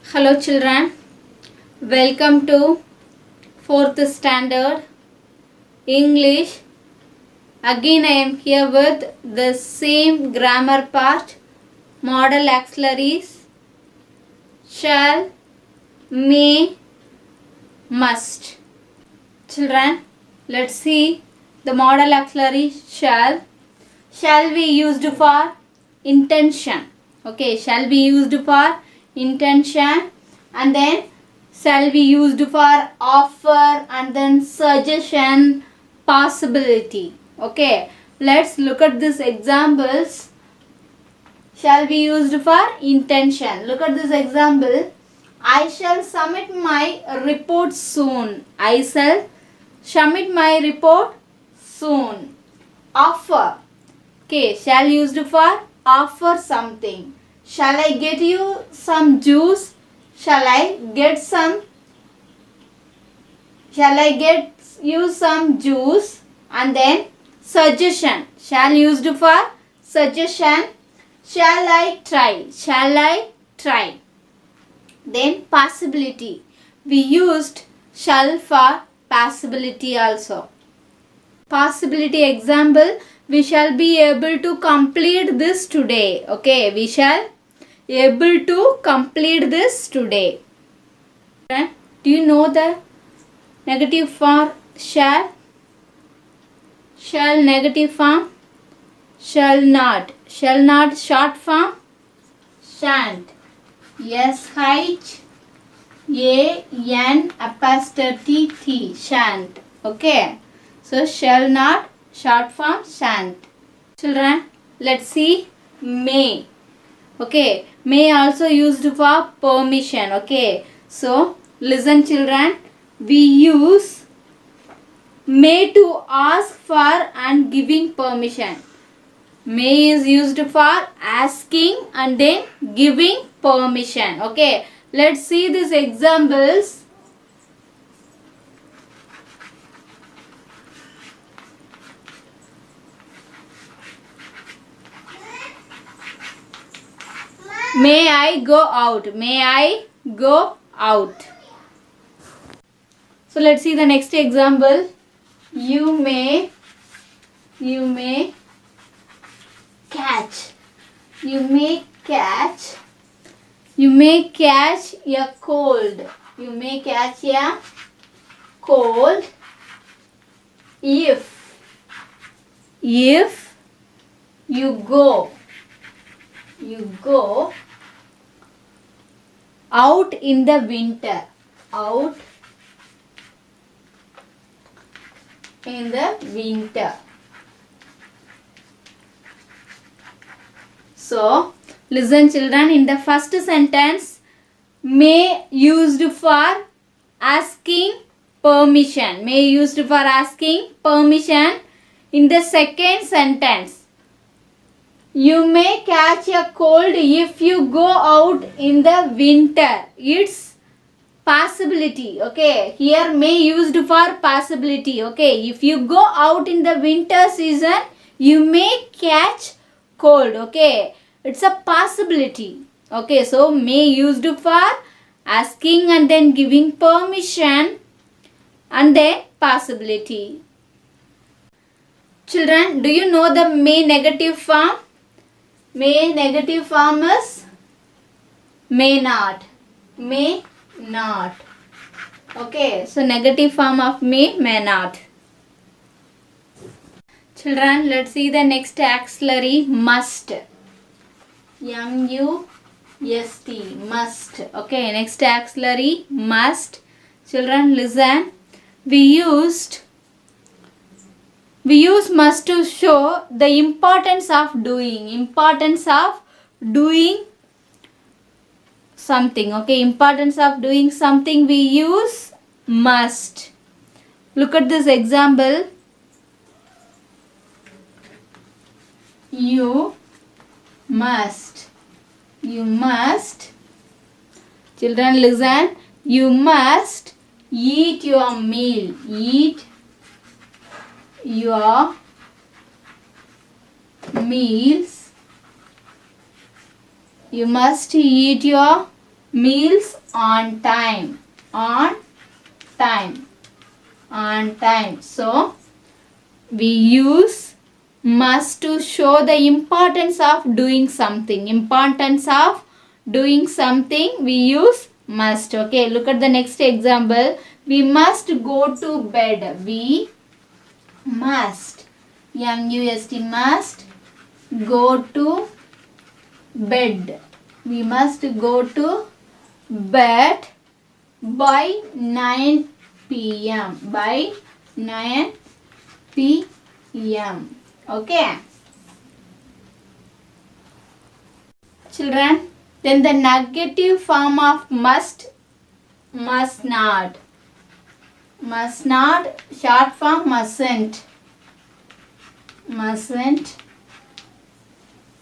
Hello children, welcome to 4th standard English. Again I am here with the same grammar part, model auxiliaries, shall, may, must. Children, let's see the model auxiliary shall. Shall be used for intention. Okay, shall be used for intention, and then shall be used for offer, and then suggestion, possibility. Okay, let's look at these examples. Shall be used for intention. Look at this example. I shall submit my report soon. I shall submit my report soon. Offer. Okay, shall used for offer something. Shall I get you some juice? Shall I get you some juice? And then suggestion. Shall used for suggestion. Shall I try? Shall I try? Then possibility. We used shall for possibility also. Possibility example. We shall be able to complete this today. Okay, we shall able to complete this today. Do you know the negative for shall? Shall negative form? Shall not. Shall not short form? Shan't. S-H-A-N apostrophe T. Shan't. Okay. So shall not, short form shan't. Children, let's see may. Okay, may also used for permission. Okay, so listen children, we use may to ask for and giving permission. May is used for asking and then giving permission. Okay, let's see these examples. May I go out? May I go out? So let's see the next example. You may catch. You may catch a cold. You may catch a cold if you go out in the winter. Out in the winter. So, listen children, in the first sentence, may used for asking permission. May used for asking permission. In the second sentence, you may catch a cold if you go out in the winter. It's possibility. Okay, here may used for possibility. Okay, if you go out in the winter season, you may catch cold. Okay, it's a possibility. Okay, so may used for asking and then giving permission and then possibility. Children, do you know the may negative form? May negative form is may not. May not. Okay, so negative form of may not. Children, let's see the next auxiliary must. M-U-S-T. Must. Okay, next auxiliary must. Children, listen. We use must to show the importance of doing something. Okay, importance of doing something, we use must. Look at this example. You must. Children, listen. You must eat your meal. Eat your meals. You must eat your meals on time. On time. On time. So we use must to show the importance of doing something. Importance of doing something, we use must. Okay, look at the next example. We must go to bed. We must, must, must go to bed. We must go to bed by 9 p.m. by 9 p.m. Okay, children. Then the negative form of must not. Must not, short form mustn't. Mustn't.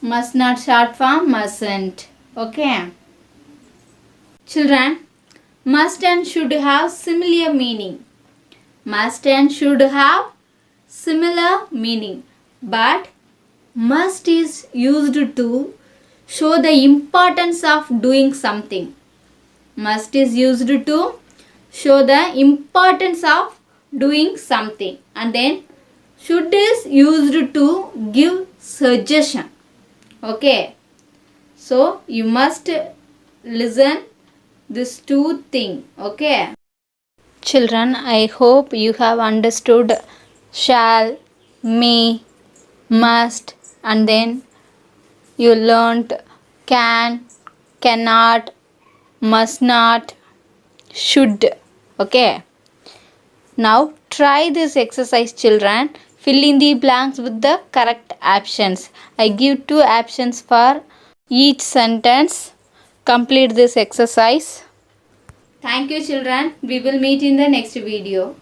Must not, short form mustn't. Okay, children. Must and should have similar meaning. Must and should have similar meaning, but must is used to show the importance of doing something. Must is used to show the importance of doing something, and then should is used to give suggestion. Okay, so you must listen these two things. Okay, children, I hope you have understood shall, may, must, and then you learnt can, cannot, must not, should. Okay, now try this exercise, children. Fill in the blanks with the correct options. I give 2 options for each sentence. Complete this exercise. Thank you, children. We will meet in the next video.